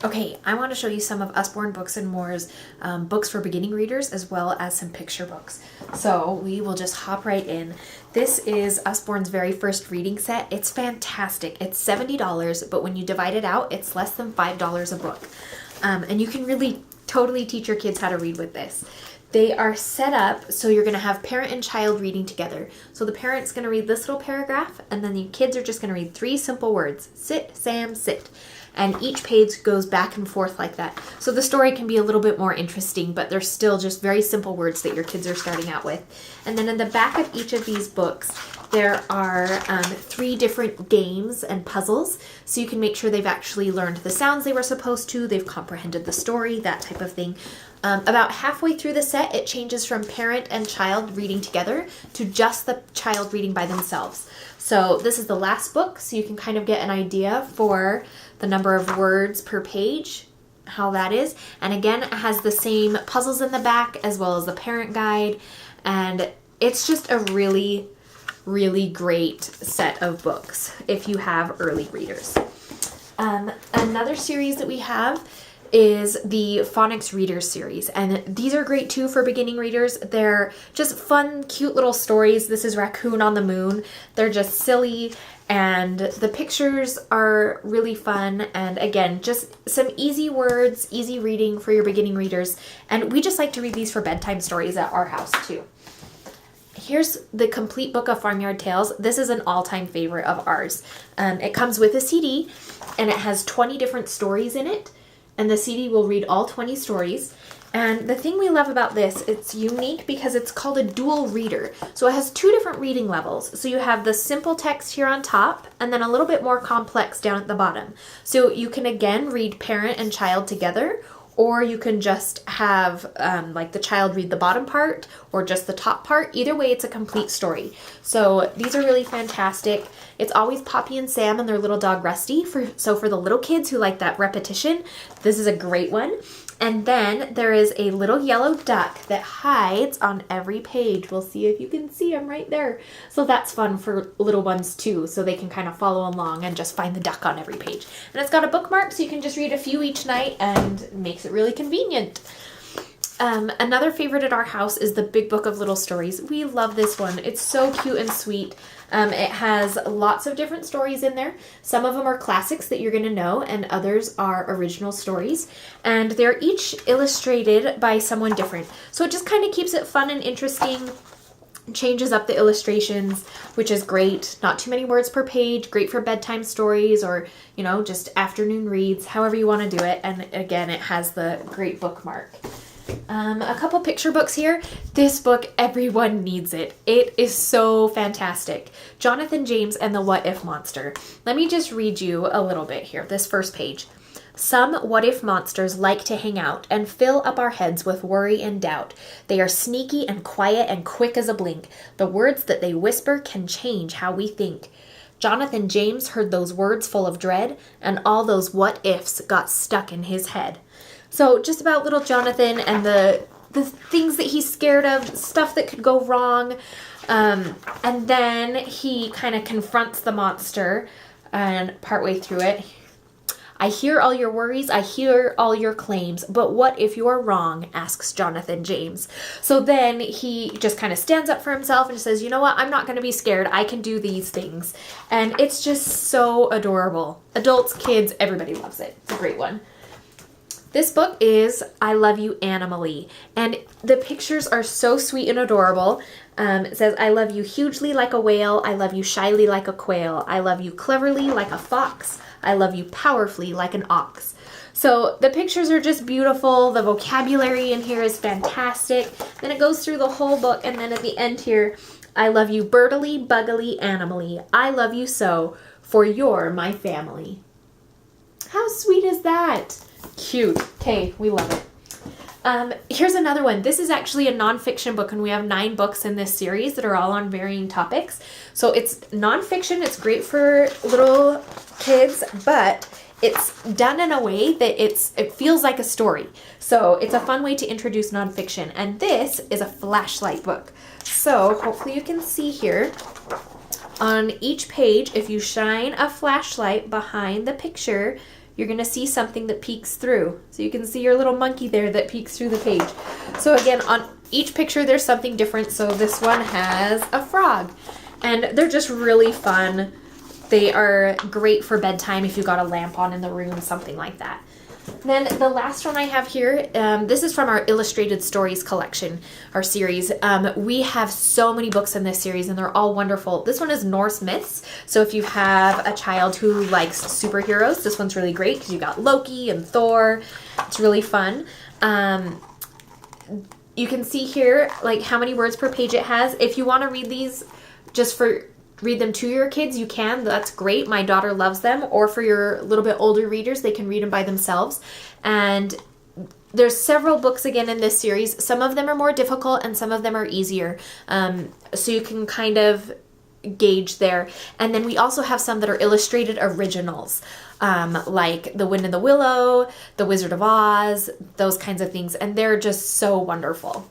Okay, I want to show you some of Usborne Books and More's books for beginning readers, as well as some picture books. So we will just hop right in. This is Usborne's very first reading set. It's fantastic. It's $70, but when you divide it out, it's less than $5 a book. And you can really totally teach your kids how to read with this. They are set up so you're going to have parent and child reading together. So the parent's going to read this little paragraph, and then the kids are just going to read 3 simple words. Sit, Sam, sit. And each page goes back and forth like that. So the story can be a little bit more interesting, but they're still just very simple words that your kids are starting out with. And then in the back of each of these books, there are 3 different games and puzzles. So you can make sure they've actually learned the sounds they were supposed to, they've comprehended the story, that type of thing. About halfway through the set, it changes from parent and child reading together to just the child reading by themselves. So this is the last book, so you can kind of get an idea for the number of words per page, how that is. And again, it has the same puzzles in the back as well as the parent guide. And it's just a really, really great set of books if you have early readers. Another series that we have is the Phonics Readers series, and these are great too for beginning readers. They're just fun, cute little stories. This is Raccoon on the Moon. They're just silly, and the pictures are really fun, and again, just some easy words, easy reading for your beginning readers. And we just like to read these for bedtime stories at our house too. Here's the complete book of Farmyard Tales. This is an all-time favorite of ours. It comes with a CD, and it has 20 different stories in it. And the CD will read all 20 stories. And the thing we love about this, it's unique because it's called a dual reader. So it has 2 different reading levels. So you have the simple text here on top, and then a little bit more complex down at the bottom. So you can again read parent and child together, or you can just have like the child read the bottom part or just the top part. Either way, it's a complete story. So these are really fantastic. It's always Poppy and Sam and their little dog Rusty. So for the little kids who like that repetition, this is a great one. And then there is a little yellow duck that hides on every page. We'll see if you can see him right there. So that's fun for little ones too, so they can kind of follow along and just find the duck on every page. And it's got a bookmark, so you can just read a few each night, and it makes it really convenient. Another favorite at our house is the Big Book of Little Stories. We love this one. It's so cute and sweet. It has lots of different stories in there. Some of them are classics that you're going to know, and others are original stories. And they're each illustrated by someone different. So it just kind of keeps it fun and interesting, changes up the illustrations, which is great. Not too many words per page, great for bedtime stories or, just afternoon reads, however you want to do it. And again, it has the great bookmark. A couple picture books here. This book, everyone needs it. It is so fantastic. Jonathan James and the What If Monster. Let me just read you a little bit here, this first page. Some what-if monsters like to hang out and fill up our heads with worry and doubt. They are sneaky and quiet and quick as a blink. The words that they whisper can change how we think. Jonathan James heard those words full of dread, and all those what-ifs got stuck in his head. So just about little Jonathan and the things that he's scared of, stuff that could go wrong. And then he kind of confronts the monster, and partway through it, I hear all your worries, I hear all your claims, but what if you're wrong, asks Jonathan James. So then he just kind of stands up for himself and says, you know what, I'm not going to be scared, I can do these things. And it's just so adorable. Adults, kids, everybody loves it. It's a great one. This book is I Love You, Animalie, and the pictures are so sweet and adorable. It says, I love you hugely like a whale, I love you shyly like a quail, I love you cleverly like a fox, I love you powerfully like an ox. So the pictures are just beautiful, the vocabulary in here is fantastic, then it goes through the whole book, and then at the end here, I love you birdily, buggily, animally, I love you so, for you're my family. How sweet is that? Cute. Okay, we love it. Here's another one. This is actually a nonfiction book, and we have 9 books in this series that are all on varying topics. So it's nonfiction. It's great for little kids, but it's done in a way that it feels like a story. So it's a fun way to introduce nonfiction. And this is a flashlight book. So hopefully you can see here on each page, if you shine a flashlight behind the picture, you're going to see something that peeks through. So you can see your little monkey there that peeks through the page. So again, on each picture there's something different. So this one has a frog, and they're just really fun. They are great for bedtime if you got a lamp on in the room, something like that. Then the last one I have here, this is from our Illustrated Stories collection, our series. We have so many books in this series, and they're all wonderful. This one is Norse Myths. So if you have a child who likes superheroes, this one's really great because you got Loki and Thor. It's really fun. You can see here like how many words per page it has. If you want to read these just for read them to your kids, you can. That's great. My daughter loves them. Or for your little bit older readers, they can read them by themselves. And there's several books again in this series. Some of them are more difficult and some of them are easier. So you can kind of gauge there. And then we also have some that are illustrated originals, like The Wind in the Willow, The Wizard of Oz, those kinds of things. And they're just so wonderful.